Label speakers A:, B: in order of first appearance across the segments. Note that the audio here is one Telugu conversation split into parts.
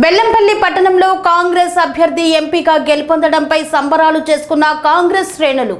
A: బెల్లంపల్లి పట్టణంలో కాంగ్రెస్ అభ్యర్థి ఎంపీగా గెలుపొందడంపై సంబరాలు చేసుకున్న కాంగ్రెస్ శ్రేణులు.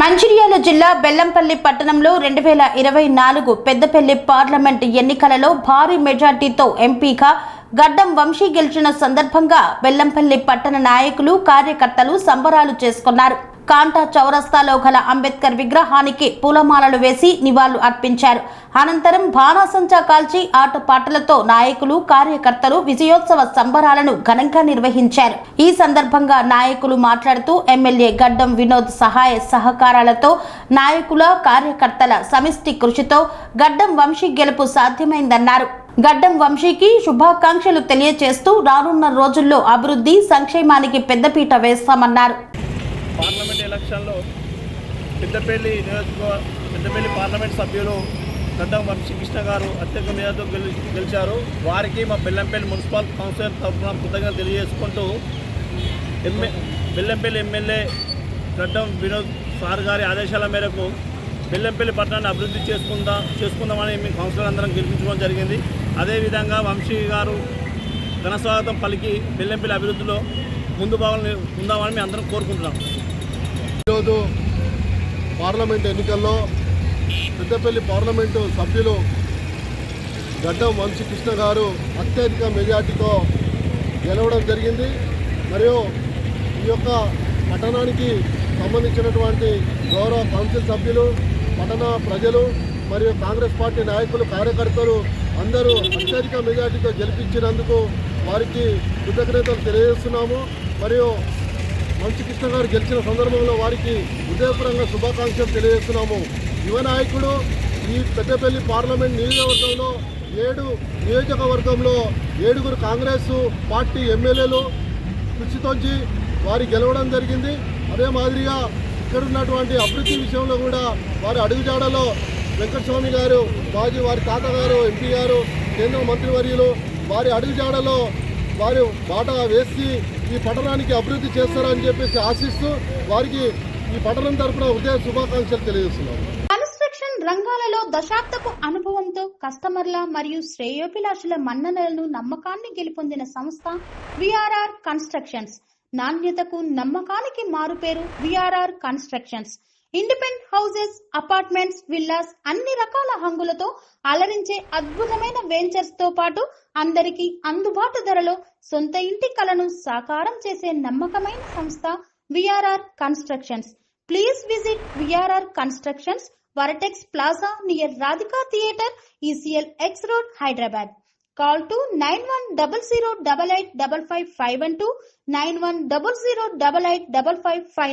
A: మంచిర్యాల జిల్లా బెల్లంపల్లి పట్టణంలో 2024 పెద్దపల్లి పార్లమెంట్ ఎన్నికలలో భారీ మెజార్టీతో ఎంపీగా గడ్డం వంశీ గెలిచిన సందర్భంగా బెల్లంపల్లి పట్టణ నాయకులు కార్యకర్తలు సంబరాలు చేసుకున్నారు. కాంటా చౌరస్తాలో గల అంబేద్కర్ విగ్రహానికి పూలమాలలు వేసి నివాళులు అర్పించారు. అనంతరం బాణాసంచా కాల్చి ఆటపాటలతో నాయకులు కార్యకర్తలు విజయోత్సవ సంబరాలను ఘనంగా నిర్వహించారు. ఈ సందర్భంగా నాయకులు మాట్లాడుతూ ఎమ్మెల్యే గడ్డం వినోద్ సహాయ సహకారాలతో నాయకుల కార్యకర్తల సమిష్టి కృషితో గడ్డం వంశీ గెలుపు సాధ్యమైందన్నారు. గడ్డం వంశీకి శుభాకాంక్షలు తెలియజేస్తూ రానున్న రోజుల్లో అభివృద్ధి సంక్షేమానికి పెద్దపీట వేస్తామన్నారు.
B: పార్లమెంట్ ఎలక్షన్లో పెద్దపల్లి పార్లమెంట్ సభ్యులు గడ్డం వంశీ కృష్ణ గారు అత్యధిక మేరతో గెలిచారు. వారికి మా బెల్లంపల్లి మున్సిపల్ కౌన్సిలర్ తరఫున కృతజ్ఞతలు తెలియజేసుకుంటూ బెల్లంపల్లి ఎమ్మెల్యే గడ్డం వినోద్ సార్ గారి ఆదేశాల మేరకు బెల్లంపల్లి పట్టణాన్ని అభివృద్ధి చేసుకుందామని మీ కౌన్సిలర్ అందరం గెలిపించుకోవడం జరిగింది. అదేవిధంగా వంశీ గారు ఘనస్వాగతం పలికి బెల్లంపల్లి అభివృద్ధిలో ముందు భాగంలో ఉందామని మేము అందరం కోరుకుంటున్నాం.
C: ఈరోజు పార్లమెంట్ ఎన్నికల్లో పెద్దపల్లి పార్లమెంటు సభ్యులు గడ్డం వంశీ కృష్ణ గారు అత్యధిక మెజార్టీతో గెలవడం జరిగింది. మరియు ఈ యొక్క పట్టణానికి సంబంధించినటువంటి గౌరవ కౌన్సిల్ సభ్యులు, పట్టణ ప్రజలు మరియు కాంగ్రెస్ పార్టీ నాయకులు, కార్యకర్తలు అందరూ అత్యధిక మెజార్టీతో గెలిపించినందుకు వారికి కృతజ్ఞతలు తెలియజేస్తున్నాము. మరియు వంశీ కృష్ణ గారు గెలిచిన సందర్భంలో వారికి హృదయపూర్వకంగా శుభాకాంక్షలు తెలియజేస్తున్నాము. యువ నాయకుడు ఈ పెద్దపల్లి పార్లమెంట్ నియోజకవర్గంలో 7 నియోజకవర్గంలో 7 కాంగ్రెస్ పార్టీ ఎమ్మెల్యేలు కృషితోంచి వారి గెలవడం జరిగింది. అదే మాదిరిగా ఇక్కడ ఉన్నటువంటి అభివృద్ధి విషయంలో కూడా వారి అడుగుజాడలో వెంకటస్వామి గారు, వారి తాతగారు, ఎంపీ గారు, కేంద్ర మంత్రివర్యులు వారి అడుగుజాడలో వారు బాట వేసి ఈ పట్టణానికి అభివృద్ధి చేస్తారని చెప్పేసి ఆశిస్తూ వారికి ఈ పట్టణం తరఫున హృదయ శుభాకాంక్షలు తెలియజేస్తున్నాం.
D: కన్స్ట్రక్షన్ రంగాలలో దశాబ్దపు అనుభవంతో కస్టమర్ల మరియు శ్రేయోభిలాషుల మన్ననలను, నమ్మకాన్ని గెలుపొందిన సంస్థ విఆర్ఆర్ కన్స్ట్రక్షన్స్. నాణ్యతకు, నమ్మకానికి మారుపేరు VRR constructions. Independent houses, apartments, villas అన్ని రకాల హంగులతో అలరించే అద్భుతమైన వెంచర్స్ తో పాటు అందరికీ అందుబాటు ధరలో సొంత ఇంటి కలను సాకారం చేసే నమ్మకమైన సంస్థ VRR constructions. Please visit VRR constructions, వరటెక్స్ plaza near Radhika theatre, ECL X Road, Hyderabad. Call to 910088555512 9100885555.